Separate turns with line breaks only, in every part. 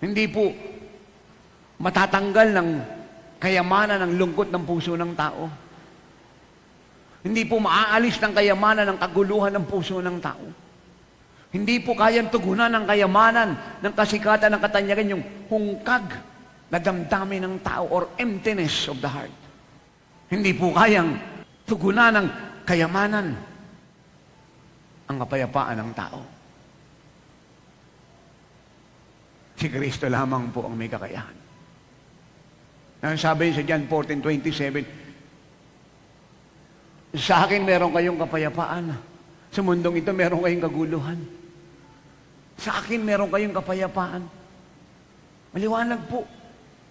Hindi po matatanggal ng kayamanan ng lungkot ng puso ng tao. Hindi po maaalis ng kayamanan ng kaguluhan ng puso ng tao. Hindi po kayang tugunan ng kayamanan ng kasikatan ng katanyagan yung hungkag na damdamin ng tao or emptiness of the heart. Hindi po kayang tugunan ng kayamanan ang kapayapaan ng tao. Si Kristo lamang po ang may kakayahan. Ang sabi sa John 14:27, sa akin meron kayong kapayapaan. Sa mundong ito meron kayong kaguluhan. Sa akin meron kayong kapayapaan. Maliwanag po.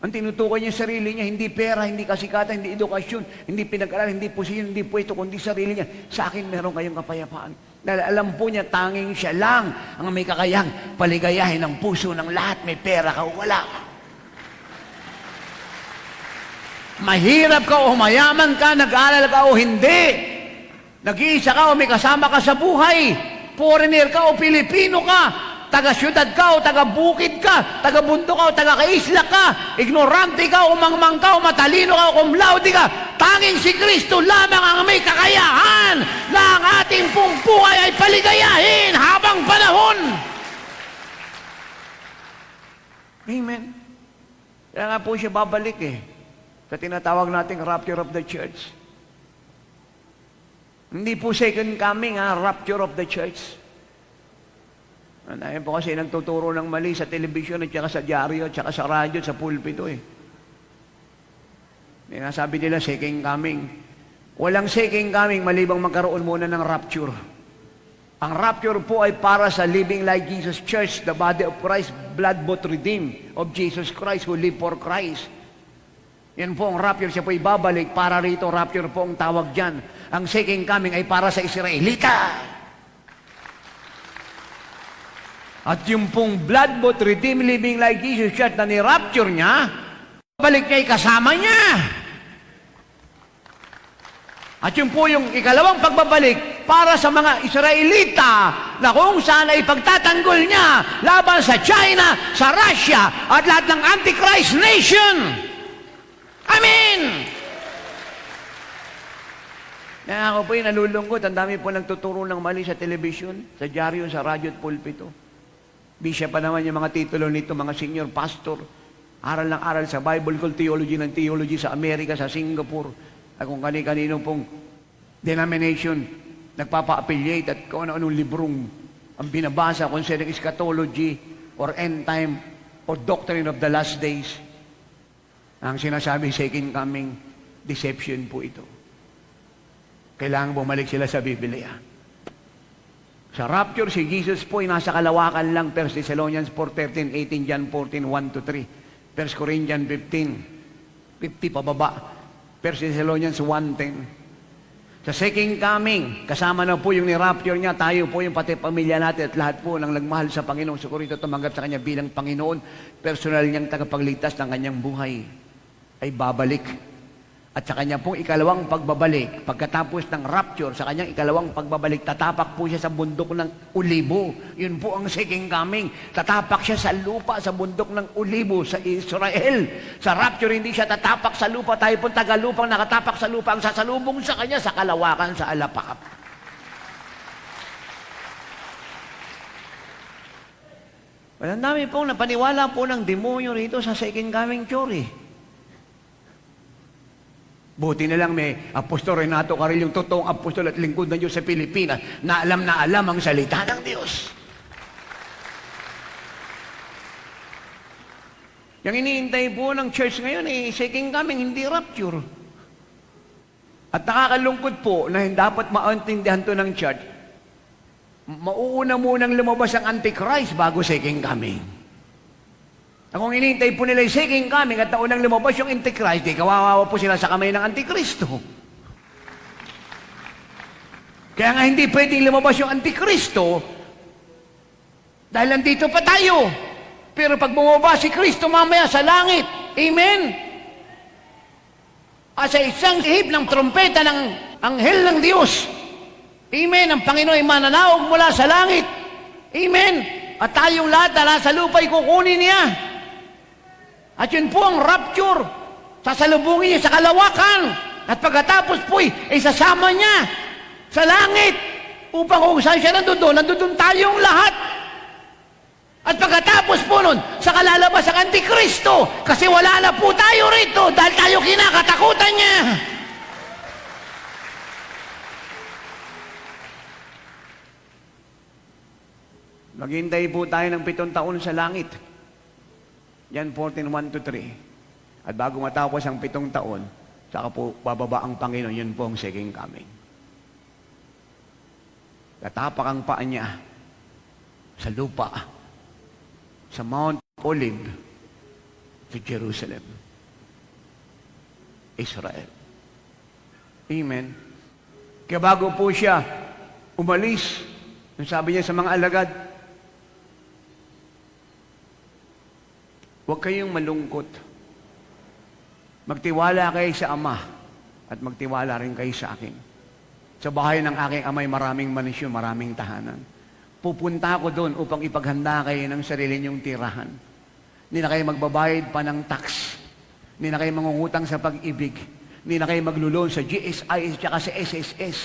Ang tinutukoy niya sarili niya, hindi pera, hindi kasikatan, hindi edukasyon, hindi pinag-aral, hindi posisyon, hindi pwesto, kundi sarili niya. Sa akin meron kayong kapayapaan. Dahil alam po niya, tanging siya lang ang may kakayang paligayahin ang puso ng lahat. May pera ka o wala ka. Mahirap ka o mayaman ka, nag-aaral ka o hindi. Nag-iisa ka o may kasama ka sa buhay. Foreigner ka o Pilipino ka. Taga-syudad ka o taga-bukid ka. Taga-bundok ka o taga-kaisla ka. Ignorante ka o mangmang ka o matalino ka o cum laude ka. Tanging si Kristo lamang ang may kakayahan na ang ating pong buhay ay paligayahin habang panahon. Amen. Kaya nga po siya babalik sa tinatawag nating rapture of the church. Hindi po second coming, rapture of the church. Ayun po kasi nagtuturo ng mali sa television at saka sa dyaryo at saka sa radyo at sa pulpito Sabi nila second coming. Walang second coming malibang magkaroon muna ng rapture. Ang rapture po ay para sa Living Like Jesus Church, the body of Christ, blood-bought redeemed of Jesus Christ who live for Christ. Yan po ang rapture, siya po ibabalik para rito. Rapture po ang tawag dyan. Ang second coming ay para sa Israelita. At yung pong blood-bought, redeemed, living like Jesus Church na ni-rapture niya, balik niya kasama niya. At yung po yung ikalawang pagbabalik para sa mga Israelita na kung saan ay pagtatanggol niya laban sa China, sa Russia, at lahat ng Antichrist nation. Amen! Kaya ako po yung nalulungkot. Ang dami po nagtuturo ng mali sa television, sa dyaryo, sa radyo at pulpito. Bishop pa naman yung mga titulo nito, mga senior pastor. Aral ng aral sa Bible Cult Theology ng Theology sa Amerika, sa Singapore. At kung kani-kanino pong denomination nagpapa-affiliate at kung ano-anong librong ang binabasa concerning eschatology or end time or doctrine of the last days. Ang sinasabi second coming, deception po ito. Kailangan bumalik sila sa Biblia. Sa rapture, si Jesus po ay nasa kalawakan lang. 1 Thessalonians 4:13, 18 John 14, 1-3. 1 Corinthians 15, 50 pababa. 1 Thessalonians 1:10. Sa second coming, kasama na po yung ni-rapture niya, tayo po yung pati pamilya natin at lahat po ng nagmahal sa Panginoon. So kung ito tumanggap sa Kanya bilang Panginoon, personal niyang tagapagligtas ng Kanyang buhay, ay babalik. At sa Kanya pong ikalawang pagbabalik, pagkatapos ng rapture, sa Kanyang ikalawang pagbabalik, tatapak po siya sa bundok ng Olibo. Yun po ang second coming. Tatapak siya sa lupa, sa bundok ng Olibo, sa Israel. Sa rapture, hindi siya tatapak sa lupa. Tayo pong tagalupang nakatapak sa lupa. Ang sasalubong sa Kanya, sa kalawakan, sa alapak. Well, ang dami pong napaniwala po ng demonyo rito sa second coming theory. Buti na lang may Apostol Renato Caril, yung totoong apostol at lingkod ng Diyos sa Pilipinas, na alam ang salita ng Diyos. Yung iniintay po ng church ngayon, second coming, hindi rapture. At nakakalungkot po na dapat maintindihan to ng church, mauuna munang lumabas ang Antichrist bago second coming. Kung inintay po nila yung second coming at naunang lumabas yung Antichrist, kawawa po sila sa kamay ng Antikristo. Kaya nga hindi pwedeng lumabas yung Antikristo dahil nandito pa tayo. Pero pag bumaba si Kristo mamaya sa langit, amen? At sa isang ihip ng trompeta ng anghel ng Diyos, amen, ang Panginoon ay mananaog mula sa langit, amen? At tayong lahat na nasa lupa ay kukunin niya. At yun po ang rapture. Sasalubungin niya sa kalawakan. At pagkatapos po ay sasama niya sa langit. Upang kung saan siya nandun tayong lahat. At pagkatapos po nun, saka lalabas ang Antikristo. Kasi wala na po tayo rito dahil tayo kinakatakutan niya. Maghintay po tayo ng 7 taon sa langit. Yan 14:1-3. At bago matapos ang 7 taon, saka po bababa ang Panginoon, yun po ang second coming. Tatapak ang paa niya sa lupa, sa Mount Olive, sa Jerusalem, Israel. Amen. Kaya bago po siya umalis, sabi niya sa mga alagad, huwag kayong malungkot. Magtiwala kayo sa Ama at magtiwala rin kayo sa akin. Sa bahay ng aking amay maraming manisyon, maraming tahanan. Pupunta ako doon upang ipaghanda kayo ng sarili niyong tirahan. Hindi na kayo magbabayad pa ng tax. Hindi na kayo mangungutang sa pag-ibig. Hindi na kayo maglulon sa GSI at sa SSS.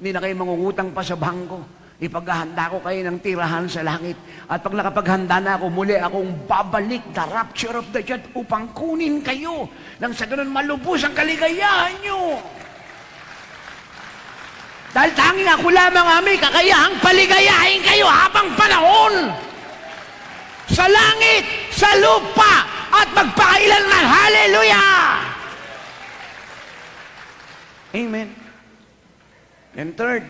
Hindi na kayo mangungutang pa sa bangko. Ipaghahanda ko kayo ng tirahan sa langit. At pag nakapaghanda na ako, muli akong babalik, the rapture of the dead, upang kunin kayo nang sa ganun malubos ang kaligayahan nyo. Dahil tanging ako lamang may kakayahang paligayahin kayo habang panahon. Sa langit, sa lupa, at magpakailanman. Hallelujah! Amen. And third,